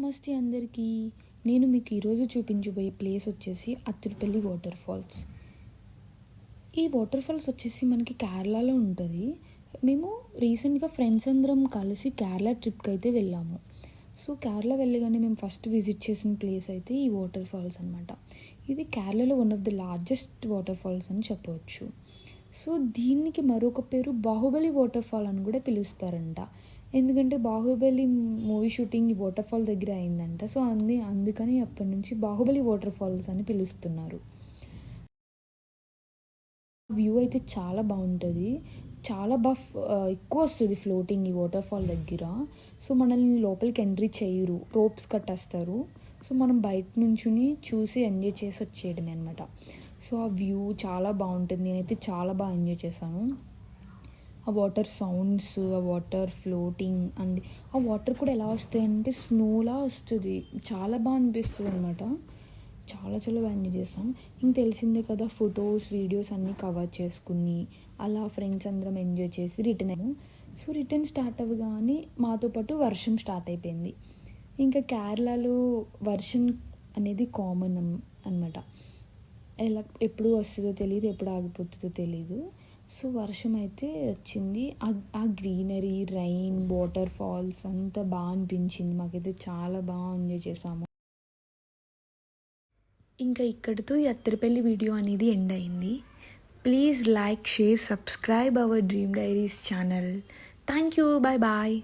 నమస్తే అందరికీ. నేను మీకు ఈరోజు చూపించబోయే ప్లేస్ వచ్చేసి అత్తిరపల్లి వాటర్ ఫాల్స్. ఈ వాటర్ ఫాల్స్ వచ్చేసి మనకి కేరళలో ఉంటుంది. మేము రీసెంట్గా ఫ్రెండ్స్ అందరం కలిసి కేరళ ట్రిప్కి అయితే వెళ్ళాము. సో కేరళ వెళ్ళగానే మేము ఫస్ట్ విజిట్ చేసిన ప్లేస్ అయితే ఈ వాటర్ ఫాల్స్ అనమాట. ఇది కేరళలో one of the largest water falls అని చెప్పవచ్చు. సో దీనికి మరొక పేరు బాహుబలి వాటర్ ఫాల్ అని కూడా పిలుస్తారంట. ఎందుకంటే బాహుబలి మూవీ షూటింగ్ ఈ వాటర్ ఫాల్ దగ్గర అయిందంట. సో అందుకని అప్పటి నుంచి బాహుబలి వాటర్ ఫాల్స్ అని పిలుస్తున్నారు. వ్యూ అయితే చాలా బాగుంటుంది. చాలా ఎక్కువ వస్తుంది ఫ్లోటింగ్ ఈ వాటర్ ఫాల్ దగ్గర. సో మనల్ని లోపలికి ఎంట్రీ చేయరు, రోప్స్ కట్టేస్తారు. సో మనం బయట నుంచుని చూసి ఎంజాయ్ చేసి వచ్చేయడమే అనమాట. సో ఆ వ్యూ చాలా బాగుంటుంది. నేనైతే చాలా బాగా ఎంజాయ్ చేశాను. ఆ వాటర్ సౌండ్స్, ఆ వాటర్ ఫ్లోటింగ్ అండ్ ఆ వాటర్ కూడా ఎలా వస్తాయంటే స్నోలా వస్తుంది. చాలా బాగా అనిపిస్తుంది అనమాట. చాలా చాలా బాగా ఎంజాయ్ చేస్తాం. ఇంక తెలిసిందే కదా, ఫొటోస్ వీడియోస్ అన్నీ కవర్ చేసుకుని అలా ఫ్రెండ్స్ అందరం ఎంజాయ్ చేసి రిటర్న్ అయ్యాము. సో రిటర్న్ స్టార్ట్ అవ్వగానే మాతో పాటు వర్షం స్టార్ట్ అయిపోయింది. ఇంకా కేరళలో వర్షం అనేది కామన్ అనమాట. ఎప్పుడు వస్తుందో తెలియదు, ఎప్పుడు ఆగిపోతుందో తెలీదు. సో వర్షం అయితే వచ్చింది. ఆ గ్రీనరీ, రైన్, వాటర్ ఫాల్స్ అంతా బాగా అనిపించింది. మాకైతే చాలా బాగా ఎంజాయ్ చేసాము. ఇంకా ఇక్కడితో ఈ అత్తిరపల్లి వీడియో అనేది ఎండ్ అయింది. Please like, share, subscribe our dream diaries channel. Thank you. Bye bye.